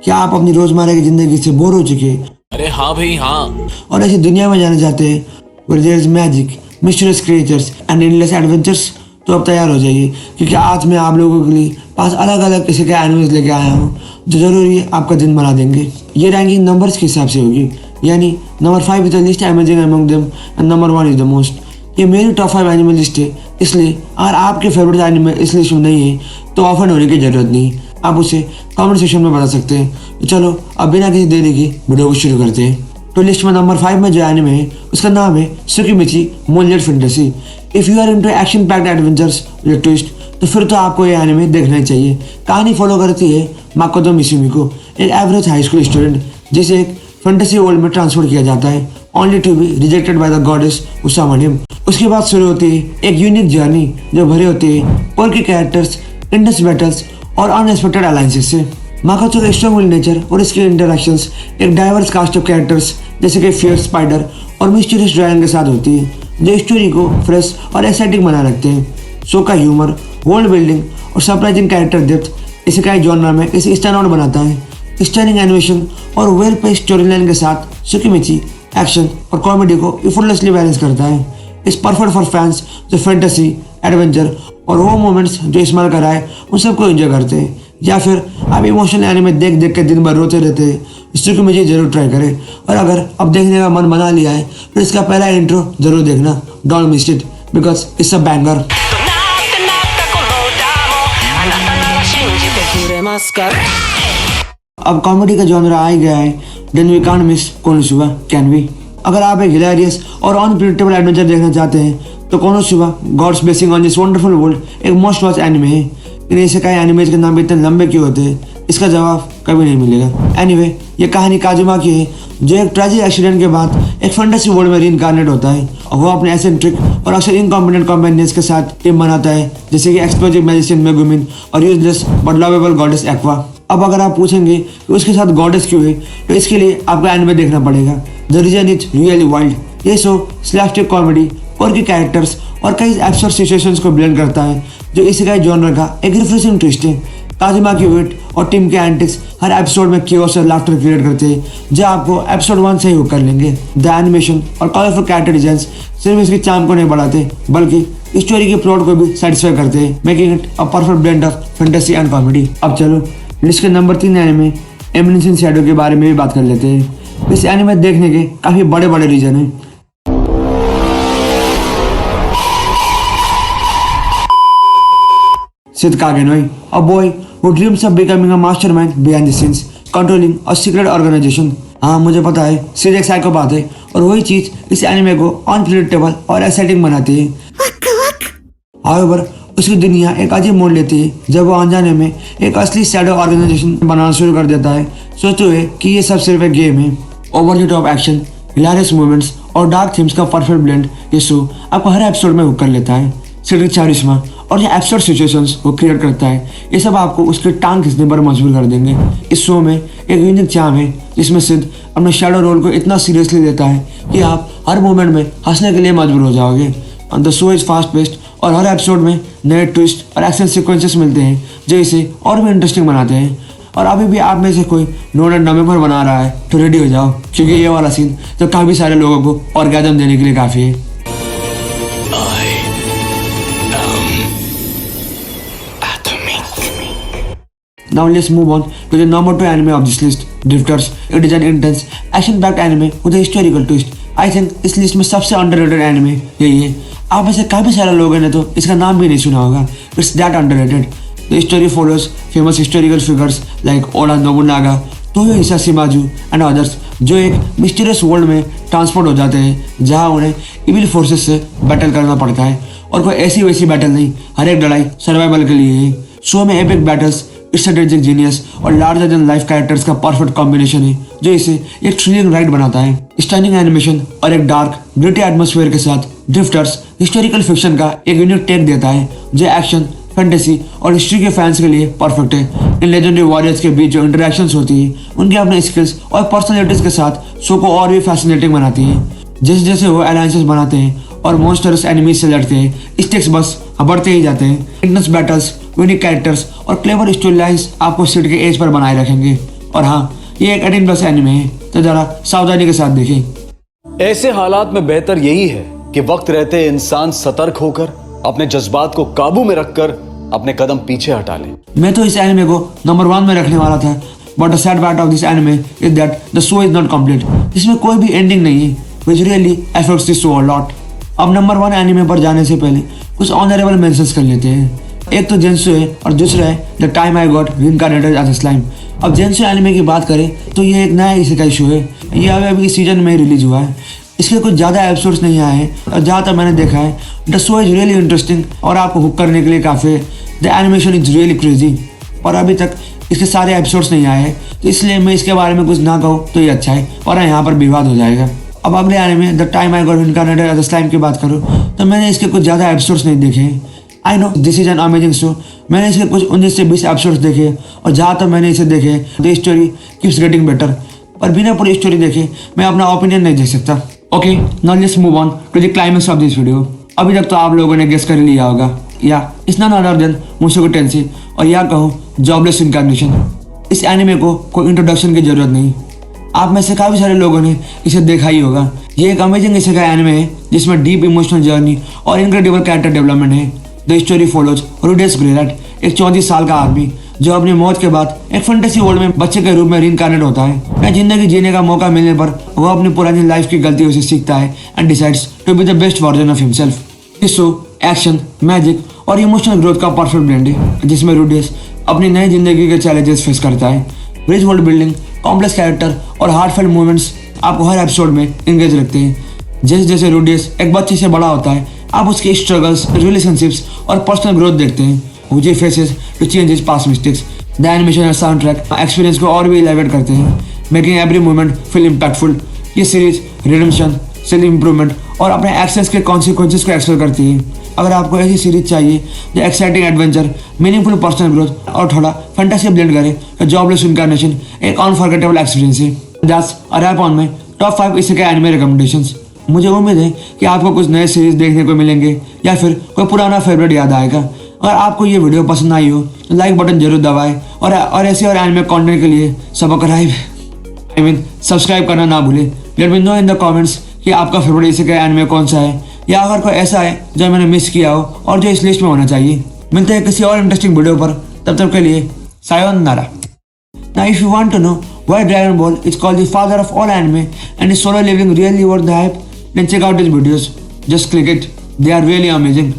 क्या आप अपनी रोजमर्रा की जिंदगी से बोर हो चुके हैं? अरे हाँ भाई हाँ। और ऐसी दुनिया में जाना चाहते हैं where there is magic, mysterious creatures and endless adventures? तो अब तैयार हो जाइए, क्योंकि आज मैं आप लोगों के लिए 5 अलग अलग किसी के एनिमेज लेके आया हूँ जो जरूरी आपका दिन बना देंगे। ये रैंकिंग नंबर्स के हिसाब से होगी, यानी number 5 is the list amazing among them and number 1 is the most. ये मेरी टॉप 5 एनिमे लिस्ट है, इसलिए अगर आपके फेवरेट एनिमे इस लिस्ट में नहीं है तो ऑफर होने की जरूरत नहीं, आप उसे कमेंट सेक्शन में बता सकते हैं। तो चलो अब बिना किसी देरी के वीडियो को शुरू करते हैं। तो लिस्ट में नंबर 5 में जो एनिमे है उसका नाम है Tsukimichi moonlit fantasy. If you are into action packed adventures with twist तो फिर तो आपको ये एनिमे देखना ही चाहिए। कहानी फॉलो करती है माकोतो मिसुमिको, एक एवरेज हाई स्कूल स्टूडेंट जिसे एक फैंटेसी वर्ल्ड में ट्रांसफर किया जाता है only to be rejected by the goddess उसामानिम। उसके बाद शुरू होती है एक यूनिक जर्नी जो भरी होती है क्वर्की कैरेक्टर्स, इंटेंस बैटल्स और अनएक्सपेक्टेड अलायंसेस से। माकोतो का स्ट्रॉन्ग विल नेचर और इसके इंटरैक्शंस एक डाइवर्स कास्ट ऑफ कैरेक्टर्स जैसे कि फियर्स स्पाइडर और मिस्टीरियस ड्रैगन के साथ होती है, जो स्टोरी को फ्रेश और एक्साइटिंग बना रखते हैं। शो का ह्यूमर, वर्ल्ड बिल्डिंग और सरप्राइजिंग कैरेक्टर डेप्थ इसे कई जॉनर में इसे स्टैंड आउट बनाता है। स्टनिंग एनिमेशन और वेल पेस्ड स्टोरी लाइन के साथ सुकीमिची एक्शन और कॉमेडी को इफर्टलेसली बैलेंस करता है। इस परफेक्ट फॉर फैंस जो फैंटेसी, एडवेंचर और वो मोमेंट्स जो स्माइल कराए उन सबको एंजॉय करते हैं, या फिर आप इमोशनल एनिमे देख देख के दिन भर रोते रहते हैं, सुकीमिची जरूर ट्राई करें। और अगर अब देखने का मन बना लिया है तो इसका पहला इंट्रो जरूर देखना, don't miss it because it's a banger. अब कॉमेडी का जॉनर आ ही गया है, then we can't miss Konosuba, can we? अगर आप एक हिलेरियस और अनप्रिडिक्टेबल एडवेंचर देखना चाहते हैं तो Konosuba god's blessing on this wonderful world एक मोस्ट वॉच एनिमे है। इन ऐसे कई एनिमेज के नाम इतने लंबे क्यों होते हैं, इसका जवाब कभी नहीं मिलेगा। एनीवे, ये कहानी काजुमा की है जो एक ट्रेजिक एक्सीडेंट के बाद एक फैंटेसी वर्ल्ड में रीइंकार्नेट होता है और वो अपने एसेंट्रिक और अक्सर इनकॉम्पिटेंट कॉम्पेनियंस के साथ टीम बनाता है, जैसे कि एक्सप्लोजिव मैजिशियन मेगुमिन और useless but lovable goddess aqua. अब अगर आप पूछेंगे कि उसके साथ गॉडेस क्यों है तो इसके लिए आपको एनिमे देखना पड़ेगा। The reason is really wild. ये शो स्लैपस्टिक कॉमेडी और की कैरेक्टर्स और कई एब्सर्ड सिचुएशंस को ब्लेंड करता है, जो इसी जॉनर का एक रिफ्रेशिंग ट्विस्ट है। काजुमा की वेट और टीम के एंटिक्स हर एपिसोड में कियोस और लाफ्टर क्रिएट करते हैं, जो आपको एपिसोड 1 से ही हुक कर लेंगे। द एनिमेशन और कलरफुल कैरेक्टर डिजाइन सिर्फ इसकी चार्म को नहीं बढ़ाते बल्कि स्टोरी के प्लॉट को भी सेटिस्फाई करते हैं, making it a perfect blend of fantasy and comedy. अब चलो लिस्ट के number 3 anime eminence in Shadow के बारे में भी बात कर लेते हैं। इस एनिमे देखने के काफी बड़े बड़े रीजन हैं। Seth Kagenoi, a boy who dreams of becoming a mastermind behind the scenes, controlling a secret organization। हाँ, मुझे पता है सिड एक साइकोपाथ है और वही चीज इस एनिमे को अनप्रिडिक्टेबल और एक्साइटिंग बनाती है। However, उसकी दुनिया एक अजीब मोड़ लेती है जब वो अनजाने में एक असली शैडो ऑर्गेनाइजेशन बनाना शुरू कर देता है, सोचते हुए कि ये सब सिर्फ एक गेम है। Over the top action, hilarious movements और डार्क थीम्स का परफेक्ट ब्लेंड ये शो आपको हर एपिसोड में हुक कर लेता है। सिड चारिस्मा और ये एब्सर्ड सिचुएशंस वो क्रिएट करता है, ये सब आपको उसके टांग खींचने पर मजबूर कर देंगे। इस शो में एक यूनिक चार्म है जिसमें सिड अपने शैडो रोल को इतना सीरियसली लेता है कि आप हर मोमेंट में हंसने के लिए मजबूर हो जाओगे। The show is fast paced और हर एपिसोड में नए ट्विस्ट और एक्शन सीक्वेंसेस मिलते हैं जो इसे और भी इंटरेस्टिंग बनाते हैं। और अभी भी आप में से कोई नोट एंड नंबर बना रहा है तो रेडी हो जाओ, क्योंकि ये वाला सीन तो काफी सारे लोगों को ऑर्गेज़म देने के लिए काफी है। Now let's move on to the number 2 anime of this list, Drifters. It is an intense, action-packed anime with a historical twist. I think इस लिस्ट में सबसे underrated anime यही है। आप में से काफी सारे लोगों ने तो इसका नाम भी नहीं सुना होगा। It's that underrated. The story follows famous historical figures like Oda Nobunaga, Toyo Hisashi and others, जो एक मिस्टीरियस वर्ल्ड में ट्रांसपोर्ट हो जाते हैं जहां उन्हें इविल फोर्सेस से बैटल करना पड़ता है। और कोई ऐसी वैसी बैटल नहीं, हर एक लड़ाई सर्वाइवल के लिए है। शो में एपिक बैटल्स, स्ट्रेटेजिक जीनियस और लार्जर देन लाइफ कैरेक्टर्स का परफेक्ट कॉम्बिनेशन है जो इसे एक थ्रिलिंग राइड बनाता है। स्टनिंग एनिमेशन और एक डार्क ग्रिटी एटमॉस्फेयर के साथ ड्रिफ्टर्स हिस्टोरिकल फिक्शन का एक यूनिक टेक देता है जो एक्शन, फैंटेसी और हिस्ट्री के फैंस के लिए परफेक्ट है। इन लेजेंडरी वॉरियर्स के बीच जो इंटरेक्शंस होती है उनके अपने स्किल्स और पर्सनैलिटीज के साथ शो को और भी फैसिनेटिंग बनाती है। जैसे जैसे वो अलायंसेस बनाते हैं और मॉन्स्टर्स एनिमीज से लड़ते हैं, स्टेक्स बस बढ़ते ही जाते हैं। इंटेंस बैटल्स, यूनिक कैरेक्टर्स और क्लेवर स्टोरी लाइन्स आपको सीट के एज पर बनाए रखेंगे। और हाँ, ये एक 18+ एनिमे है, तो जरा सावधानी के साथ देखें। ऐसे हालात में बेहतर यही है कि वक्त रहते इंसान सतर्क होकर अपने जज्बात को काबू में रखकर अपने कदम पीछे हटा ले। मैं तो इस एनिमे को नंबर 1 में रखने वाला था, but the sad part of this anime is that the show is not complete. इसमें कोई भी एंडिंग नहीं है, which really affects this show a lot. अब नंबर 1 एनिमे पर जाने से पहले कुछ ऑनरेबल मेंशंस कर लेते हैं। एक तो जेंसो है और दूसरा है the time I got reincarnated as a slime. अब जेंसो एनिमे की बात करें तो ये एक नया इसेकाई शो है। ये अभी सीजन में रिलीज हुआ है। इसके कुछ ज़्यादा एपिसोड्स नहीं आए हैं और जहाँ तक मैंने देखा है the show is really interesting और आपको हुक करने के लिए काफ़ी है। The animation is really crazy और अभी तक इसके सारे एपिसोड्स नहीं आए हैं, तो इसलिए मैं इसके बारे में कुछ ना कहूँ तो ये अच्छा है और यहाँ पर विवाद हो जाएगा। अब अगले anime the time I got reincarnated as a slime की बात करूँ तो मैंने इसके कुछ ज़्यादा एपिसोड्स नहीं देखे हैं। I know this is an amazing show. मैंने इसके कुछ 19 से 20 एपिसोड्स देखे और जहाँ तक मैंने इसे देखे the story keeps getting better, पर बिना पूरी स्टोरी देखे मैं अपना ओपिनियन नहीं दे सकता। Okay, now let's move on to the climax of this video. अभी तक तो आप लोगों ने गेस कर लिया होगा, या इट्स नॉट अदर देन मुशोको टेंसेई और या कहो जॉबलेस इनकार्नेशन। इस एनिमे को कोई इंट्रोडक्शन की जरूरत नहीं, आप में से काफ़ी सारे लोगों ने इसे देखा ही होगा। ये एक अमेजिंग इसेकाई एनिमे है जिसमें डीप इमोशनल जर्नी और इनक्रेडिबल कैरेक्टर डेवलपमेंट है। द स्टोरी फॉलोज रुडेस ग्रेरेट, एक 34 साल का आदमी जो अपनी मौत के बाद एक फैंटेसी वर्ल्ड में बच्चे के रूप में रीइंकार्नेट होता है। या जिंदगी जीने का मौका मिलने पर वह अपनी पुरानी लाइफ की गलतियों से सीखता है and decides to be the best version of himself. इस शो एक्शन, मैजिक और इमोशनल ग्रोथ का परफेक्ट ब्लेंड है जिसमें रुडेस अपनी नई जिंदगी के चैलेंजेस फेस करता है। Rich world building, complex character और हार्टफेल्ट मूवमेंट्स आपको हर एपिसोड में इंगेज रखते हैं। जैसे जैसे रुडेस एक बच्चे से बड़ा होता है, आप उसके स्ट्रगल्स, रिलेशनशिप्स और पर्सनल ग्रोथ देखते हैं, which he faces to change his past mistakes. The animation और साउंड ट्रैक एक्सपीरियंस को और भी एलिवेट करते हैं, making every moment feel impactful. ये सीरीज रिडेम्पशन, सेल्फ इम्प्रूवमेंट और अपने एक्शंस के कॉन्सिक्वेंसेस को एक्सप्लोर करती है। अगर आपको ऐसी सीरीज चाहिए जो exciting adventure, meaningful personal growth और थोड़ा फैंटेसी ब्लेंड करे तो जॉबलेस इनकार्नेशन एक अनफॉरगेटेबल एक्सपीरियंस है। That's a wrap on my top 5 isekai anime recommendations. मुझे उम्मीद है कि आपको कुछ नए सीरीज देखने को मिलेंगे या फिर कोई पुराना फेवरेट याद आएगा। अगर आपको ये वीडियो पसंद आई हो तो लाइक बटन जरूर दबाएं और ऐसे और एनिमे कंटेंट के लिए सब्सक्राइब करना ना भूलें। Let me know in the comments कि आपका फेवरेट इसेकाई एनिमे कौन सा है, या अगर कोई ऐसा है जो मैंने मिस किया हो और जो इस लिस्ट में होना चाहिए। मिलते हैं किसी और इंटरेस्टिंग वीडियो पर, तब तक के लिए sayonara. Now if you want to know why Dragon Ball is called the father of all anime and is solo leveling really worth the hype, then check out his videos. Just click it. They are really amazing.